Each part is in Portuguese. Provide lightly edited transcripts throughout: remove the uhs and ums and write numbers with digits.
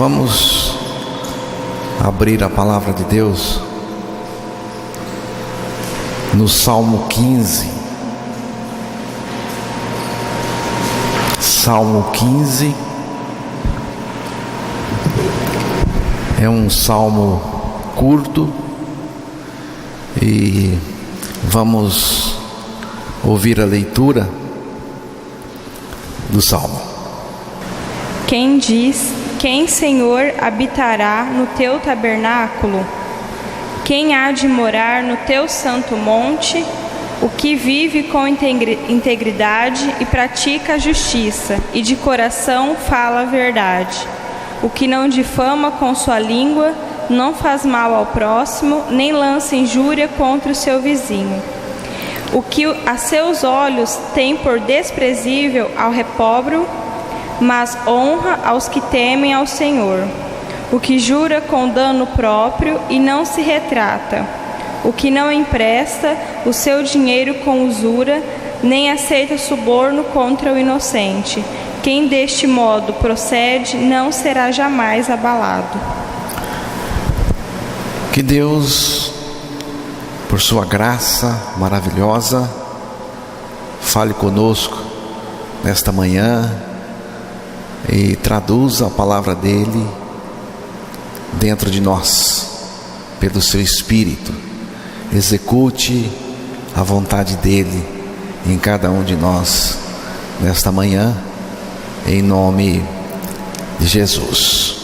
Vamos abrir a palavra de Deus no Salmo 15. Salmo 15 é um salmo curto e vamos ouvir a leitura do salmo. Quem diz: quem, Senhor, habitará no teu tabernáculo? Quem há de morar no teu santo monte? O que vive com integridade e pratica a justiça, e de coração fala a verdade. O que não difama com sua língua, não faz mal ao próximo, nem lança injúria contra o seu vizinho. O que a seus olhos tem por desprezível ao repobro, mas honra aos que temem ao Senhor. O que jura com dano próprio e não se retrata. O que não empresta o seu dinheiro com usura, nem aceita suborno contra o inocente. Quem deste modo procede não será jamais abalado. Que Deus, por sua graça maravilhosa, fale conosco nesta manhã e traduza a palavra dele dentro de nós, pelo seu Espírito. Execute a vontade dele em cada um de nós nesta manhã, em nome de Jesus.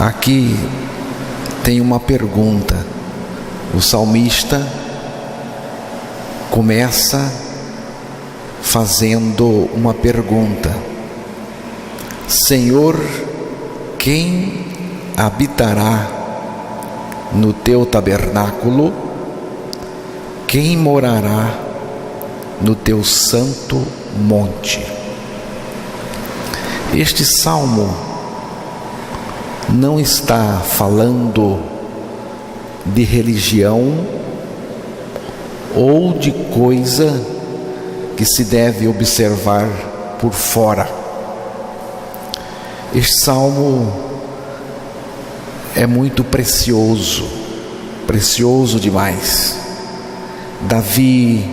Aqui tem uma pergunta. O salmista começa fazendo uma pergunta: Senhor, quem habitará no teu tabernáculo? Quem morará no teu santo monte? Este salmo não está falando de religião ou de coisa que se deve observar por fora. Este salmo é muito precioso, precioso demais. Davi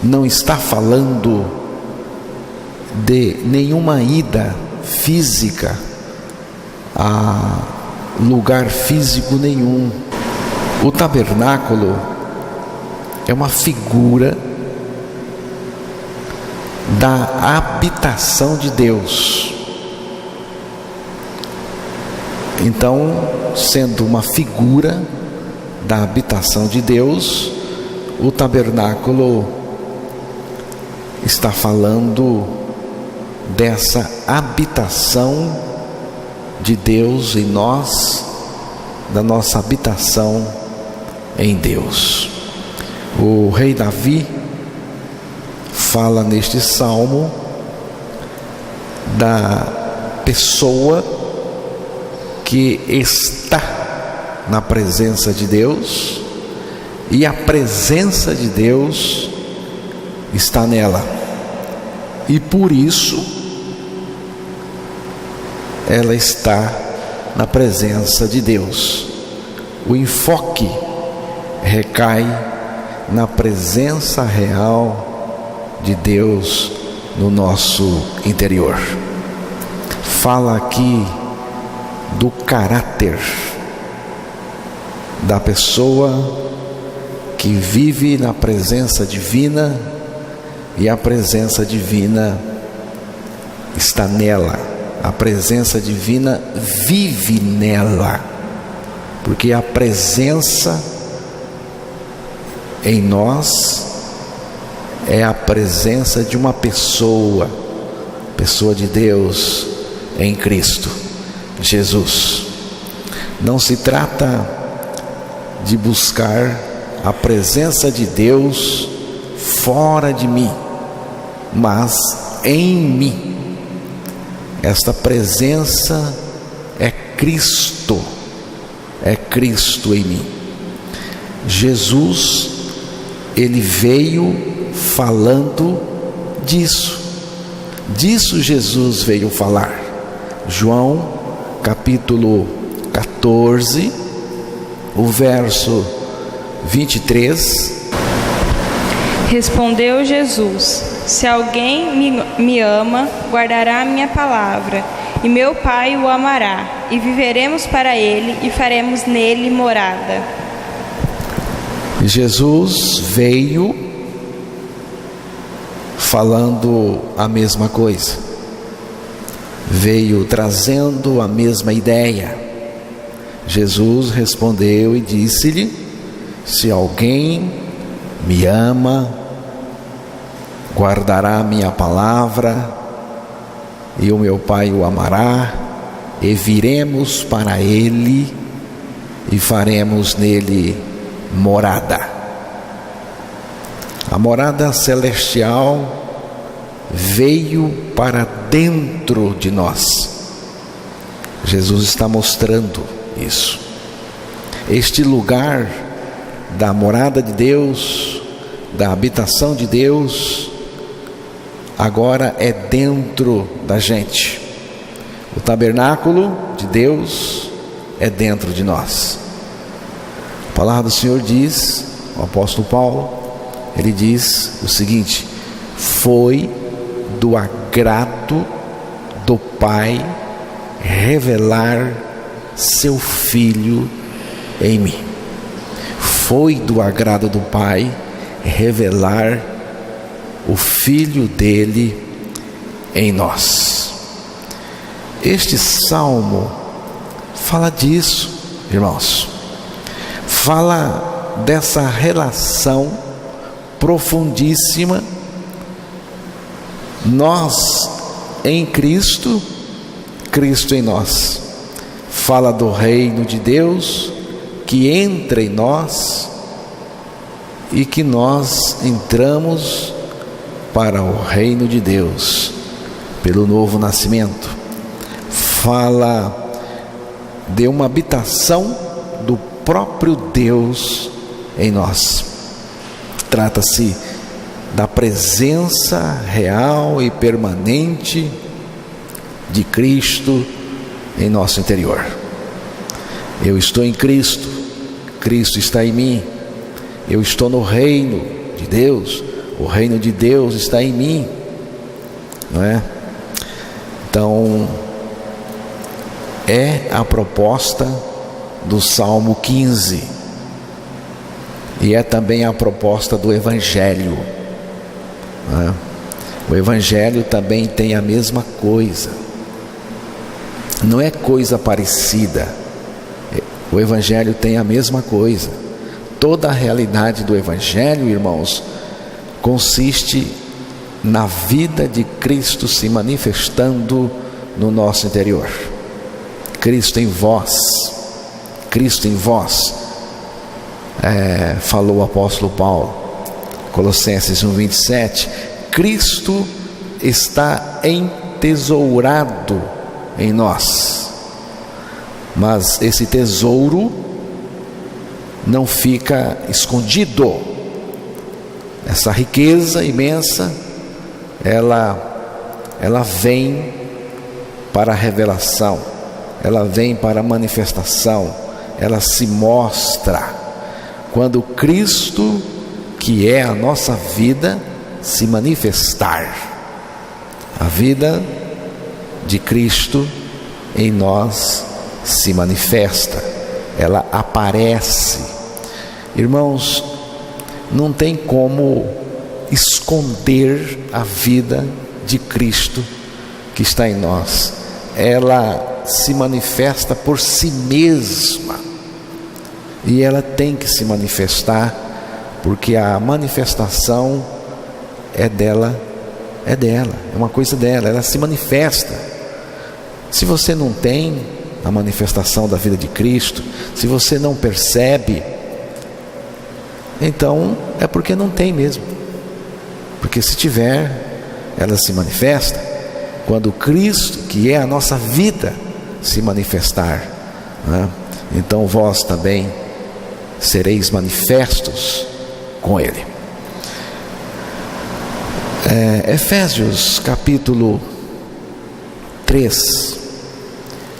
não está falando de nenhuma ida física a lugar físico nenhum. O tabernáculo é uma figura da habitação de Deus. Então, sendo uma figura da habitação de Deus, o tabernáculo está falando dessa habitação de Deus em nós, da nossa habitação em Deus. O rei Davi fala neste salmo da pessoa que está na presença de Deus, e a presença de Deus está nela, e por isso ela está na presença de Deus. O enfoque recai na presença real de Deus no nosso interior. Fala aqui do caráter da pessoa que vive na presença divina, e a presença divina está nela. A presença divina vive nela, porque a presença em nós é a presença de uma pessoa de Deus em Cristo Jesus. Não se trata de buscar a presença de Deus fora de mim, mas em mim. Esta presença é Cristo em mim. Jesus, ele veio falando disso. Disso Jesus veio falar. João capítulo 14, o verso 23. Respondeu Jesus: Se alguém me ama, guardará a minha palavra, e meu Pai o amará, e viveremos para ele, e faremos nele morada. Jesus veio falando a mesma coisa, veio trazendo a mesma ideia. Jesus respondeu e disse-lhe: se alguém me ama, guardará a minha palavra, e o meu Pai o amará, e viremos para ele, e faremos nele morada. A morada celestial veio para dentro de nós. Jesus está mostrando isso. Este lugar da morada de Deus, da habitação de Deus, agora é dentro da gente. O tabernáculo de Deus é dentro de nós. A palavra do Senhor diz, o apóstolo Paulo, ele diz o seguinte: foi do agrado do Pai revelar seu Filho em mim. Foi do agrado do Pai revelar o Filho dele em nós. Este salmo fala disso, irmãos. Fala dessa relação profundíssima, nós em Cristo, Cristo em nós. Fala do reino de Deus que entra em nós e que nós entramos para o reino de Deus pelo novo nascimento. Fala de uma habitação do próprio Deus em nós. Trata-se da presença real e permanente de Cristo em nosso interior. Eu estou em Cristo, Cristo está em mim. Eu estou no reino de Deus, o reino de Deus está em mim, não é? Então, é a proposta do Salmo 15, e é também a proposta do Evangelho, não é? O Evangelho também tem a mesma coisa, não é coisa parecida. O Evangelho tem a mesma coisa. Toda a realidade do Evangelho, irmãos, consiste na vida de Cristo se manifestando no nosso interior. Cristo em vós, Cristo em vós, falou o apóstolo Paulo, Colossenses 1:27, Cristo está entesourado em nós, mas esse tesouro não fica escondido. Essa riqueza imensa, ela vem para a revelação, ela vem para a manifestação, ela se mostra quando Cristo, que é a nossa vida, se manifestar. A vida de Cristo em nós se manifesta, ela aparece. Irmãos, não tem como esconder a vida de Cristo que está em nós. Ela se manifesta por si mesma, e ela tem que se manifestar, porque a manifestação é dela, é uma coisa dela, ela se manifesta. Se você não tem a manifestação da vida de Cristo, se você não percebe, então é porque não tem mesmo. Porque se tiver, ela se manifesta quando Cristo, que é a nossa vida, se manifestar, né? Então vós também sereis manifestos com Ele. Efésios capítulo 3,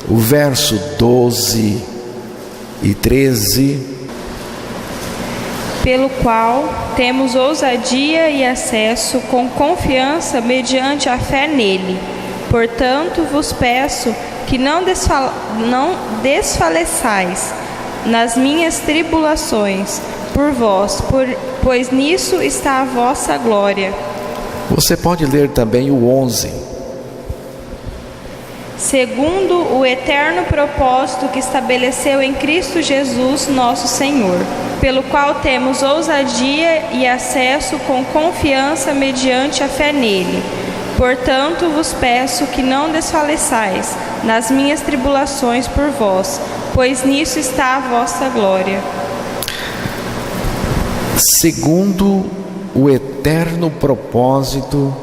o verso 12 e 13. Pelo qual temos ousadia e acesso com confiança mediante a fé nele. Portanto, vos peço que não desfaleçais nas minhas tribulações por vós, pois nisso está a vossa glória. Você pode ler também o 11. Segundo o eterno propósito que estabeleceu em Cristo Jesus, nosso Senhor, pelo qual temos ousadia e acesso com confiança mediante a fé nele. Portanto, vos peço que não desfaleçais nas minhas tribulações por vós, pois nisso está a vossa glória. Segundo o eterno propósito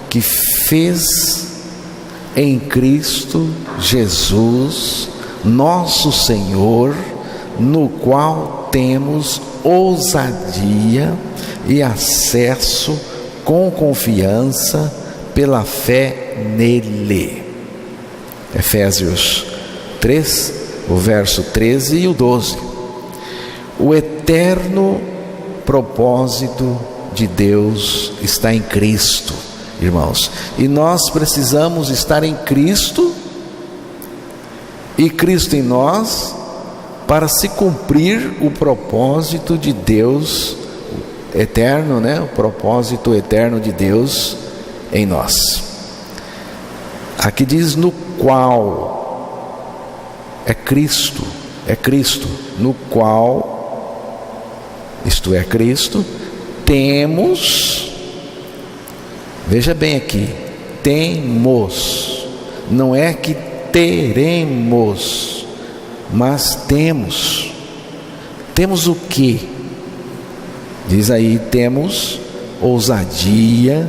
que fez em Cristo Jesus, nosso Senhor, no qual temos ousadia e acesso com confiança pela fé nele. Efésios 3, o verso 13 e o 12. O eterno propósito de Deus está em Cristo, irmãos, e nós precisamos estar em Cristo e Cristo em nós para se cumprir o propósito de Deus eterno, o propósito eterno de Deus em nós. Aqui diz no qual, é Cristo, no qual, isto é Cristo, temos, veja bem aqui, temos, não é que teremos, mas temos o que? Diz aí, temos ousadia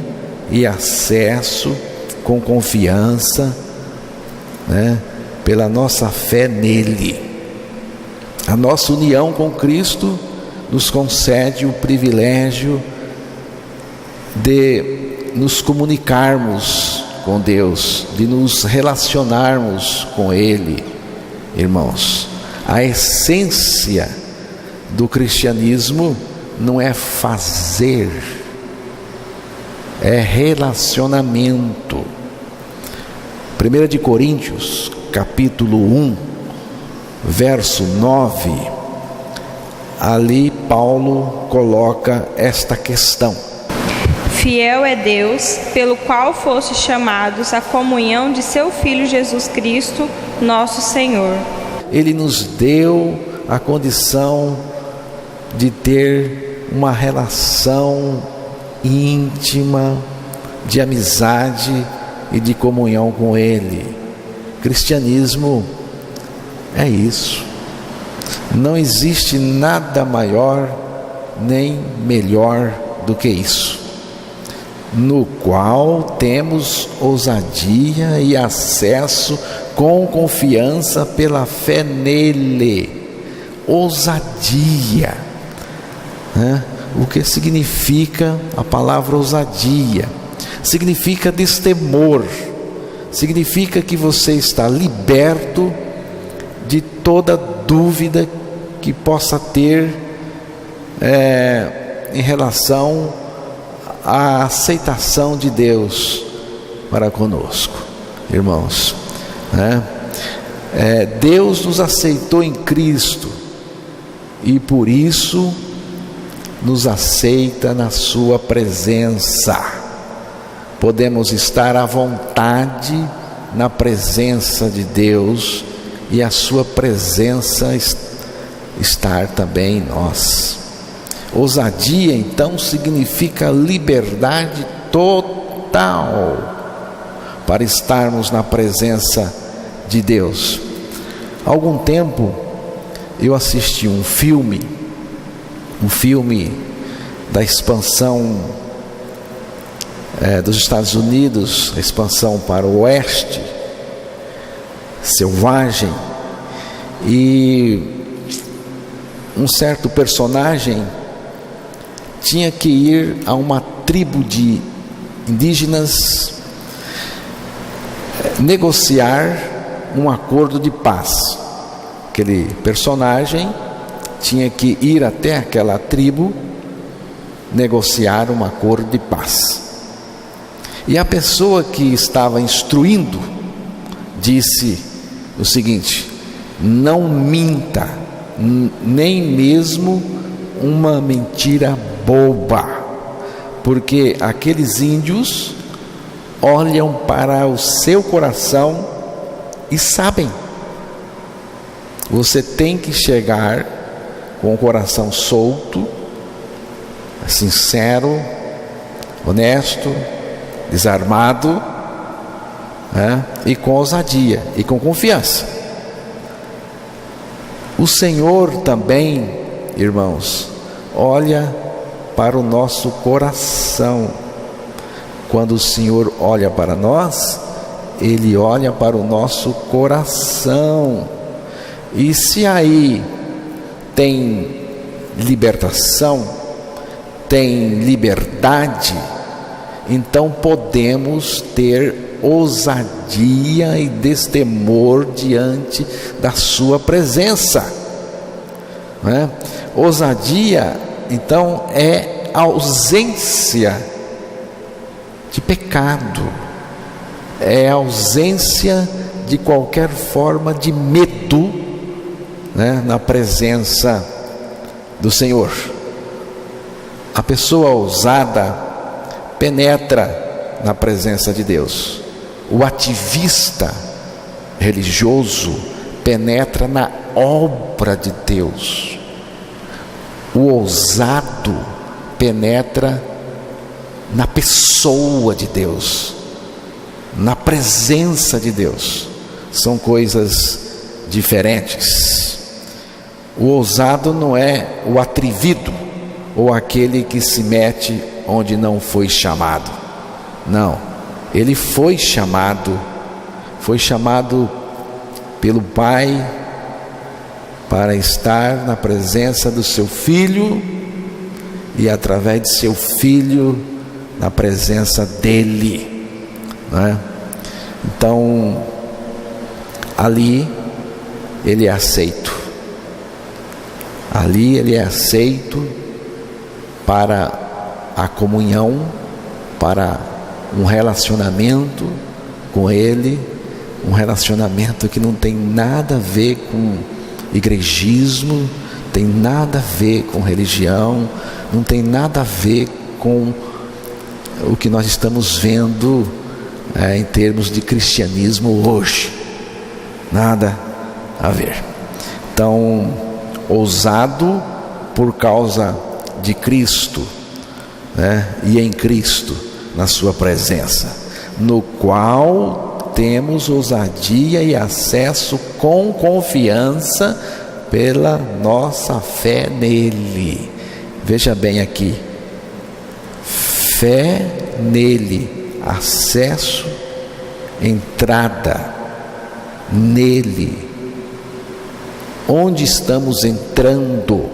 e acesso com confiança, pela nossa fé nele. A nossa união com Cristo nos concede o privilégio de nos comunicarmos com Deus, de nos relacionarmos com Ele, irmãos. A essência do cristianismo não é fazer, é relacionamento. 1 Coríntios, capítulo 1, verso 9, ali Paulo coloca esta questão. Fiel é Deus, pelo qual fostes chamados à comunhão de seu Filho Jesus Cristo, nosso Senhor. Ele nos deu a condição de ter uma relação íntima, de amizade e de comunhão com Ele. Cristianismo é isso. Não existe nada maior nem melhor do que isso. No qual temos ousadia e acesso com confiança pela fé nele. Ousadia, O que significa a palavra ousadia? Significa destemor, significa que você está liberto de toda dúvida que possa ter em relação à aceitação de Deus para conosco, irmãos. Deus nos aceitou em Cristo e por isso nos aceita na sua presença. Podemos estar à vontade na presença de Deus e a sua presença estar também em nós. Ousadia então significa liberdade total para estarmos na presença de Deus. Há algum tempo eu assisti um filme da expansão dos Estados Unidos, a expansão para o oeste, selvagem, e um certo personagem tinha que ir a uma tribo de indígenas negociar um acordo de paz. Aquele personagem tinha que ir até aquela tribo negociar um acordo de paz. E a pessoa que estava instruindo disse o seguinte: não minta, nem mesmo uma mentira boba, porque aqueles índios olham para o seu coração e sabem. Você tem que chegar com o coração solto, sincero, honesto, desarmado, e com ousadia e com confiança. O Senhor também, irmãos, olha para o nosso coração. Quando o Senhor olha para nós, Ele olha para o nosso coração. E se aí tem libertação, tem liberdade, então podemos ter ousadia e destemor diante da sua presença, né? Ousadia, então, é ausência de pecado, é ausência de qualquer forma de medo, né, na presença do Senhor. A pessoa ousada penetra na presença de Deus. O ativista religioso penetra na obra de Deus. O ousado penetra na pessoa de Deus, na presença de Deus. São coisas diferentes. O ousado não é o atrevido ou aquele que se mete onde não foi chamado. Não, ele foi chamado pelo Pai para estar na presença do seu Filho e através de seu Filho na presença dele, né? Então ali ele é aceito, para a comunhão, para um relacionamento com Ele, um relacionamento que não tem nada a ver com igrejismo, tem nada a ver com religião, não tem nada a ver com o que nós estamos vendo em termos de cristianismo hoje. Nada a ver. Então, ousado por causa de Cristo, né? E em Cristo, na sua presença, no qual temos ousadia e acesso com confiança pela nossa fé nele. Veja bem aqui, fé nele, acesso, entrada nele. Onde estamos entrando?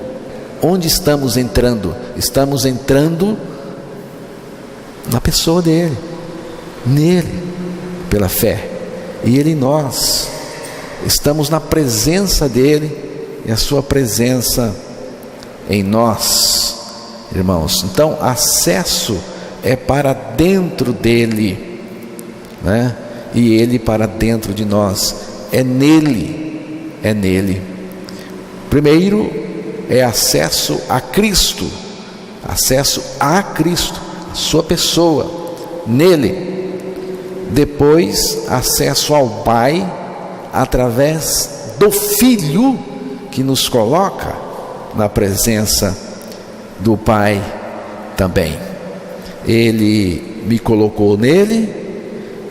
Onde estamos entrando? Estamos entrando na pessoa dele, nele, pela fé, e ele em nós. Estamos na presença dele e a sua presença em nós, irmãos. Então, acesso é para dentro dele, né? E ele para dentro de nós. É nele. Primeiro é acesso a Cristo, a sua pessoa, nele. Depois, acesso ao Pai através do Filho, que nos coloca na presença do Pai também. Ele me colocou nele.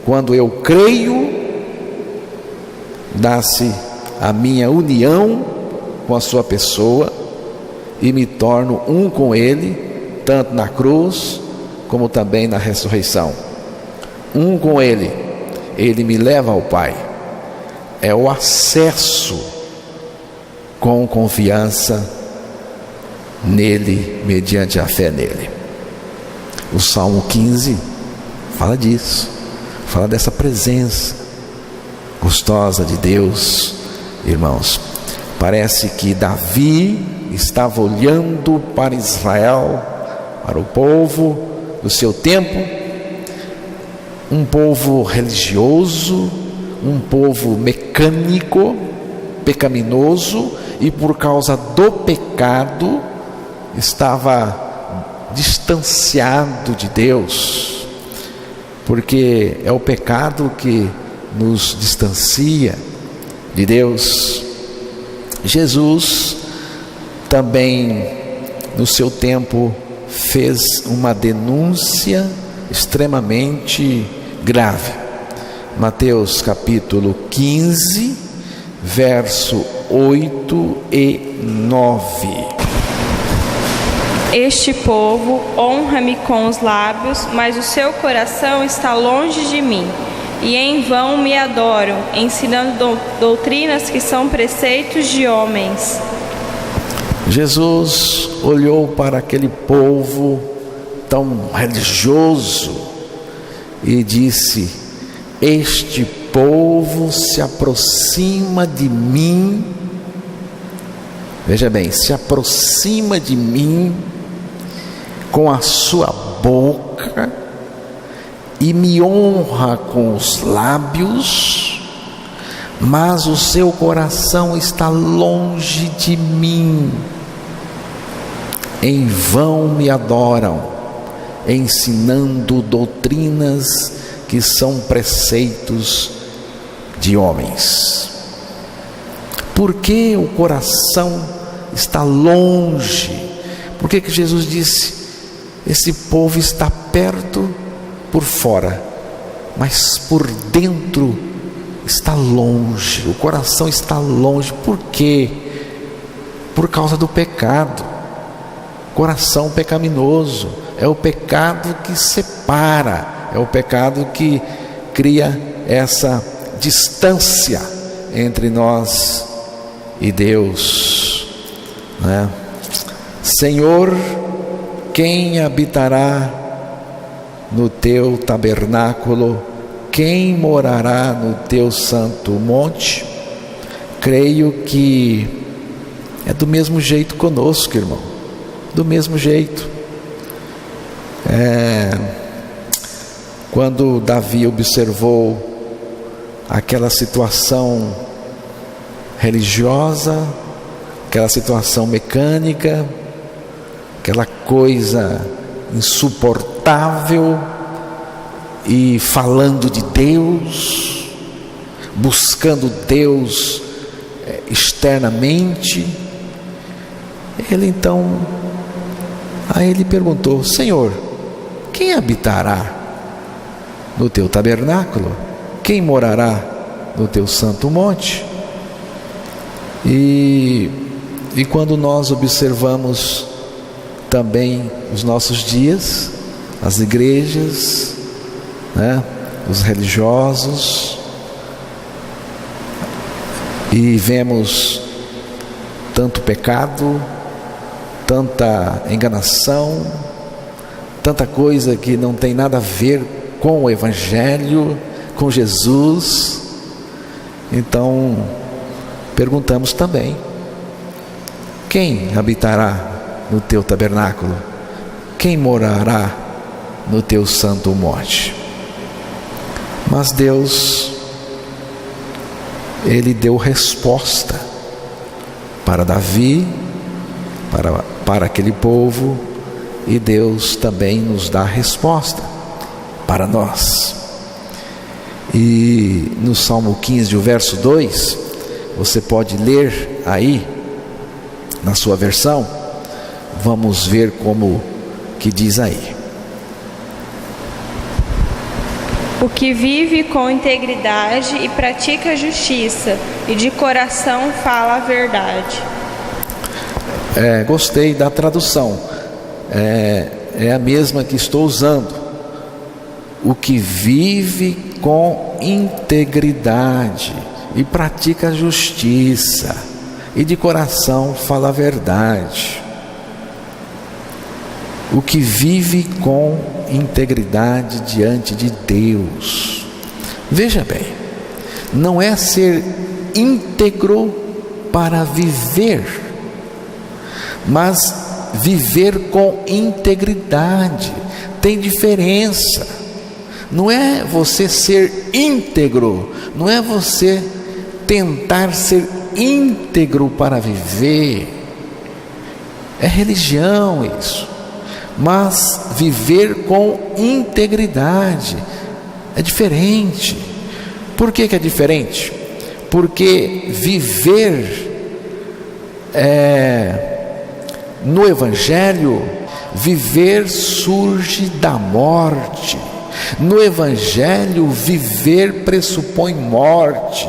Quando eu creio, dá-se a minha união com a sua pessoa e me torno um com ele, tanto na cruz como também na ressurreição. Um com ele, ele me leva ao Pai. É o acesso com confiança nele, mediante a fé nele. O Salmo 15 fala disso, fala dessa presença gostosa de Deus, irmãos. Parece que Davi estava olhando para Israel, para o povo do seu tempo, um povo religioso, um povo mecânico, pecaminoso, e por causa do pecado estava distanciado de Deus, porque é o pecado que nos distancia de Deus. Jesus também no seu tempo fez uma denúncia extremamente grave. Mateus capítulo 15, verso 8 e 9. Este povo honra-me com os lábios, mas o seu coração está longe de mim, e em vão me adoram, ensinando doutrinas que são preceitos de homens. Jesus olhou para aquele povo tão religioso e disse: este povo se aproxima de mim, veja bem, se aproxima de mim com a sua boca e me honra com os lábios, mas o seu coração está longe de mim. Em vão me adoram, ensinando doutrinas que são preceitos de homens. Por que o coração está longe? Por que Jesus disse: esse povo está perto por fora, mas por dentro está longe, o coração está longe? Por quê? Por causa do pecado. Coração pecaminoso é o pecado que separa, é o pecado que cria essa distância entre nós e Deus, né? Senhor, quem habitará no teu tabernáculo? Quem morará no teu santo monte? Creio que é do mesmo jeito conosco, irmão, do mesmo jeito. Quando Davi observou aquela situação religiosa, aquela situação mecânica, aquela coisa insuportável, e falando de Deus, buscando Deus externamente, aí ele perguntou: Senhor, quem habitará no teu tabernáculo? Quem morará no teu santo monte? E quando nós observamos também os nossos dias, as igrejas, né, os religiosos, e vemos tanto pecado, tanta enganação, tanta coisa que não tem nada a ver com o Evangelho, com Jesus. Então perguntamos também: quem habitará no teu tabernáculo? Quem morará no teu santo monte? Mas Deus, Ele deu resposta para Davi, para aquele povo, e Deus também nos dá resposta para nós. E no Salmo 15, o verso 2, você pode ler aí na sua versão. Vamos ver como que diz aí: o que vive com integridade e pratica a justiça, e de coração fala a verdade. Gostei da tradução, é a mesma que estou usando. O que vive com integridade e pratica a justiça, e de coração fala a verdade. o que vive com integridade diante de Deus. Veja bem, não é ser íntegro para viver, mas viver com integridade. Tem diferença. Não é você ser íntegro, não é você tentar ser íntegro para viver. É religião isso. Mas viver com integridade é diferente. Por que é diferente? Porque viver no Evangelho, viver surge da morte. No Evangelho, viver pressupõe morte.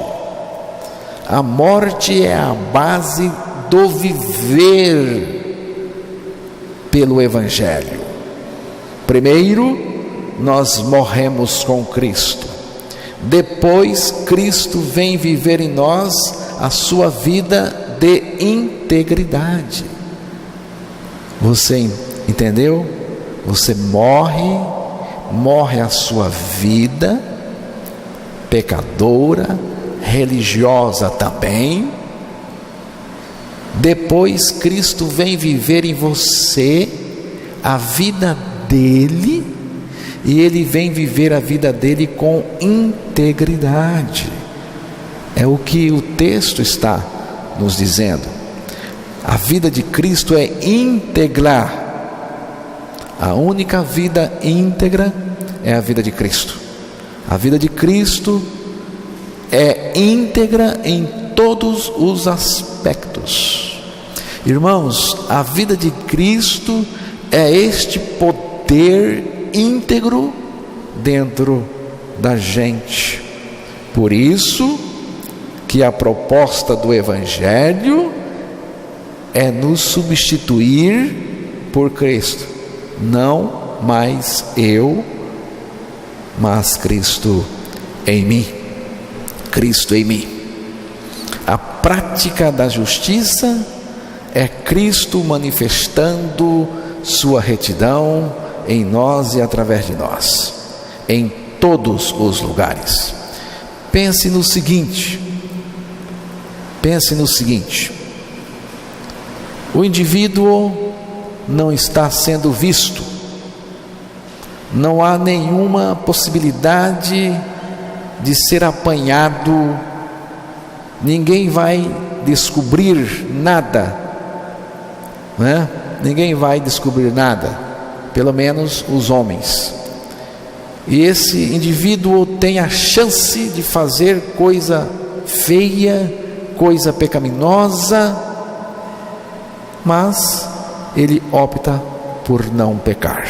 A morte é a base do viver pelo Evangelho. Primeiro, nós morremos com Cristo. Depois, Cristo vem viver em nós a sua vida de integridade. Você entendeu? Você morre a sua vida pecadora, religiosa também. Depois Cristo vem viver em você a vida dele, e ele vem viver a vida dele com integridade. É o que o texto está nos dizendo. A vida de Cristo é íntegra. A única vida íntegra é a vida de Cristo. A vida de Cristo é íntegra em todos os aspectos. Irmãos, a vida de Cristo é este poder íntegro dentro da gente. Por isso que a proposta do Evangelho é nos substituir por Cristo. Não mais eu, mas Cristo em mim. Cristo em mim. A prática da justiça é Cristo manifestando sua retidão em nós e através de nós, em todos os lugares. Pense no seguinte: o indivíduo não está sendo visto, não há nenhuma possibilidade de ser apanhado, ninguém vai descobrir nada, né? Ninguém vai descobrir nada, pelo menos os homens. E esse indivíduo tem a chance de fazer coisa feia, coisa pecaminosa, mas ele opta por não pecar.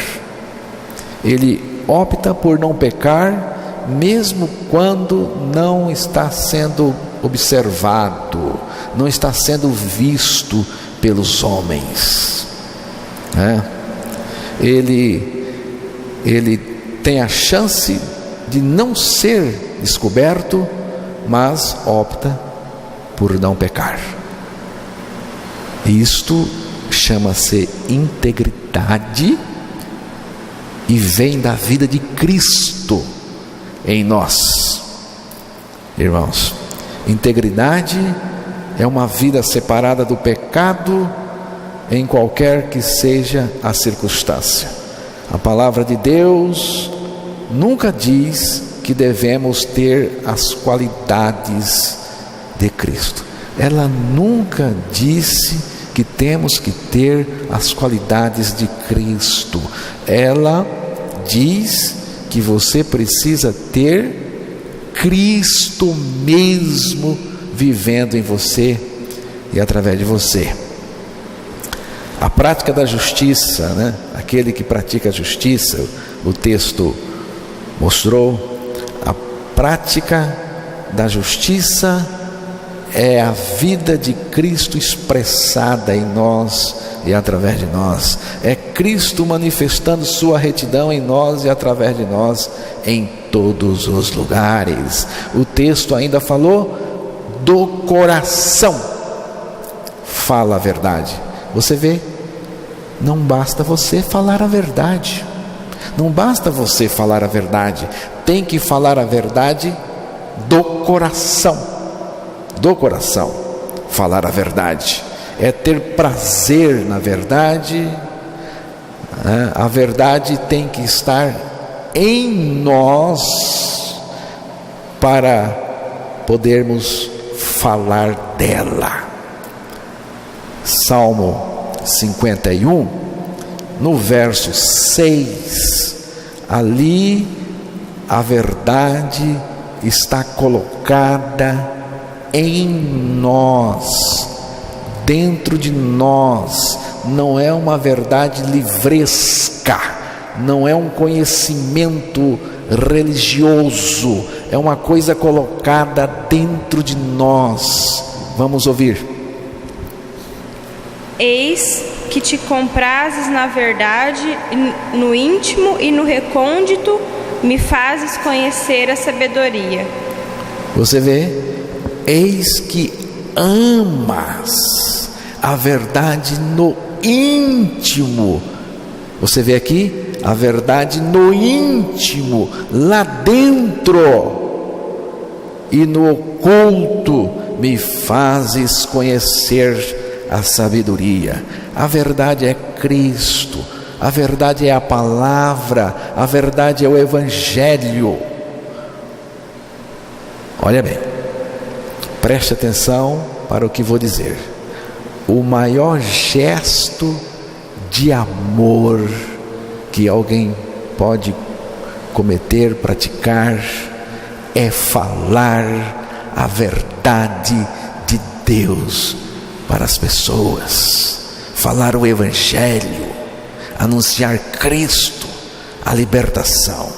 Ele opta por não pecar, mesmo quando não está sendo observado, não está sendo visto pelos homens, né? Ele tem a chance de não ser descoberto, mas opta por não pecar. Isto chama-se integridade e vem da vida de Cristo em nós. Irmãos, integridade é uma vida separada do pecado em qualquer que seja a circunstância. A palavra de Deus nunca diz que devemos ter as qualidades de Cristo. Ela nunca disse que temos que ter as qualidades de Cristo. Ela diz que você precisa ter Cristo mesmo vivendo em você e através de você. A prática da justiça, né? Aquele que pratica a justiça, o texto mostrou, a prática da justiça é a vida de Cristo expressada em nós e através de nós. É Cristo manifestando sua retidão em nós e através de nós em todos os lugares. O texto ainda falou do coração. Fala a verdade. Você vê, não basta você falar a verdade. Não basta você falar a verdade. Tem que falar a verdade do coração. Do coração. Falar a verdade é ter prazer na verdade. A verdade tem que estar em nós para podermos falar dela. Salmo 51, no verso 6, ali a verdade está colocada em nós, dentro de nós. Não é uma verdade livresca, não é um conhecimento religioso, é uma coisa colocada dentro de nós. Vamos ouvir. Eis que te comprases na verdade, no íntimo e no recôndito, me fazes conhecer a sabedoria. Você vê? Eis que amas a verdade no íntimo. Você vê aqui? A verdade no íntimo, lá dentro. E no oculto me fazes conhecer a sabedoria. A verdade é Cristo, a verdade é a palavra, a verdade é o Evangelho. Olha bem, preste atenção para o que vou dizer. O maior gesto de amor que alguém pode cometer, praticar, é falar a verdade de Deus para as pessoas, falar o Evangelho, anunciar Cristo, a libertação.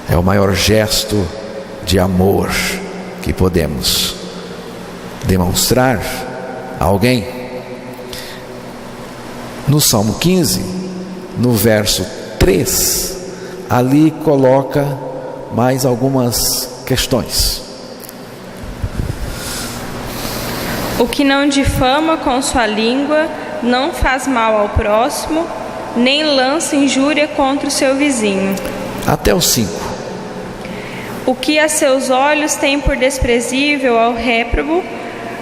É o maior gesto de amor que podemos demonstrar a alguém. No Salmo 15, no verso 3, ali coloca mais algumas questões. O que não difama com sua língua, não faz mal ao próximo, nem lança injúria contra o seu vizinho. Até o 5. O que a seus olhos tem por desprezível ao réprobo,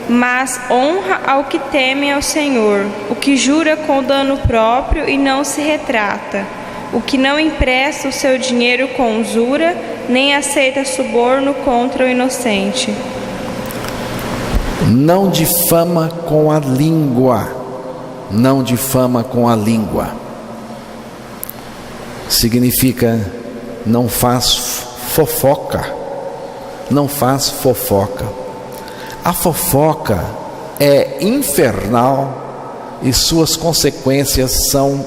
mas honra ao que teme ao Senhor. O que jura com dano próprio e não se retrata. O que não empresta o seu dinheiro com usura, nem aceita suborno contra o inocente. Não difama com a língua. Não difama com a língua. Significa não faz fofoca. Não faz fofoca. A fofoca é infernal e suas consequências são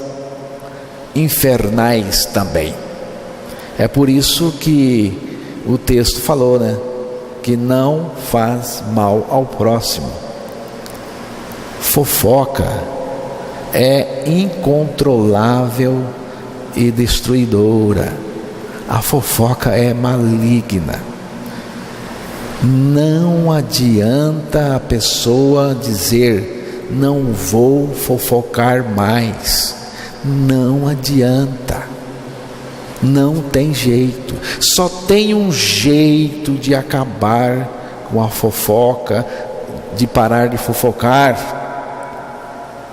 infernais também. É por isso que o texto falou, que não faz mal ao próximo. Fofoca é incontrolável e destruidora. A fofoca é maligna. Não adianta a pessoa dizer, não vou fofocar mais. Não adianta. Não tem jeito. Só tem um jeito de acabar com a fofoca, de parar de fofocar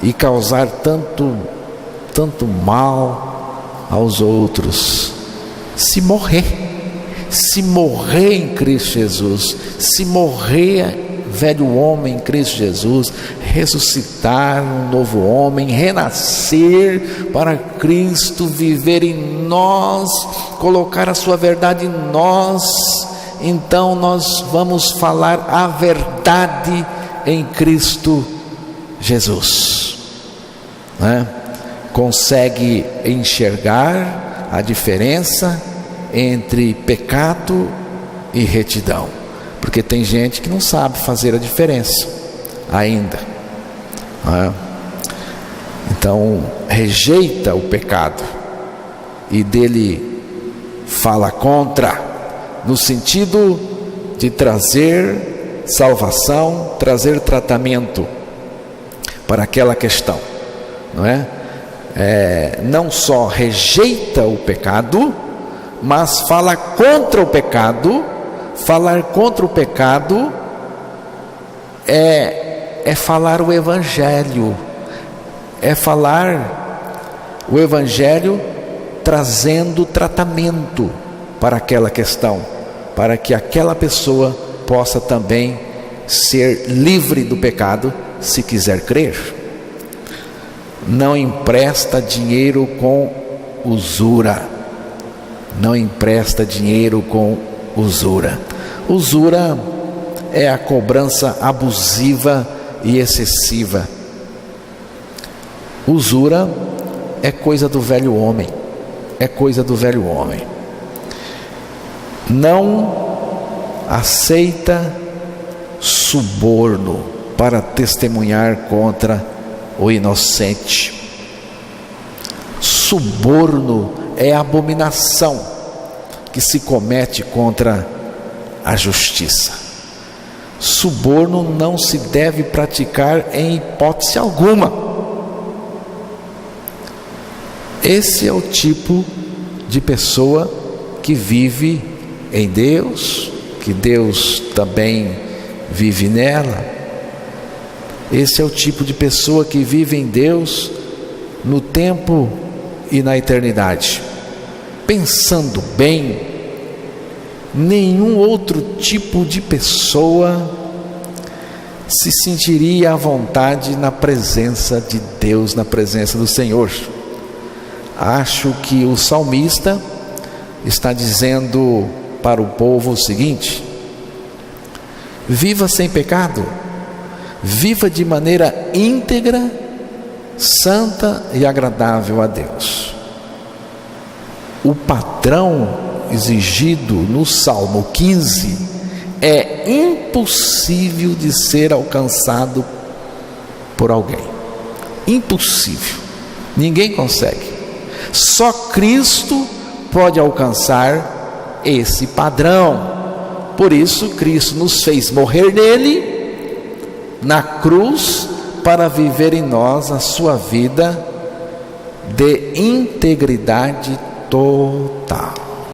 e causar tanto mal aos outros. Se morrer. Se morrer em Cristo Jesus, se morrer velho homem em Cristo Jesus, ressuscitar um novo homem, renascer para Cristo, viver em nós, colocar a sua verdade em nós, então nós vamos falar a verdade em Cristo Jesus. Consegue enxergar a diferença entre pecado e retidão, porque tem gente que não sabe fazer a diferença ainda, Então rejeita o pecado e dele fala contra, no sentido de trazer salvação, trazer tratamento para aquela questão. não é? Não só rejeita o pecado, mas fala contra o pecado. Falar contra o pecado é falar o Evangelho, é falar o Evangelho trazendo tratamento para aquela questão, para que aquela pessoa possa também ser livre do pecado, se quiser crer. Não empresta dinheiro com usura. Não empresta dinheiro com usura. Usura é a cobrança abusiva e excessiva. Usura é coisa do velho homem. É coisa do velho homem. Não aceita suborno para testemunhar contra o inocente. Suborno é abominação que se comete contra a justiça. Suborno não se deve praticar em hipótese alguma. Esse é o tipo de pessoa que vive em Deus, que Deus também vive nela. Esse é o tipo de pessoa que vive em Deus no tempo e na eternidade. Pensando bem, nenhum outro tipo de pessoa se sentiria à vontade na presença de Deus, na presença do Senhor. Acho que o salmista está dizendo para o povo o seguinte: viva sem pecado, viva de maneira íntegra, santa e agradável a Deus. O padrão exigido no Salmo 15 é impossível de ser alcançado por alguém. Impossível. Ninguém consegue. Só Cristo pode alcançar esse padrão. Por isso Cristo nos fez morrer nele, na cruz, para viver em nós a sua vida de integridade total.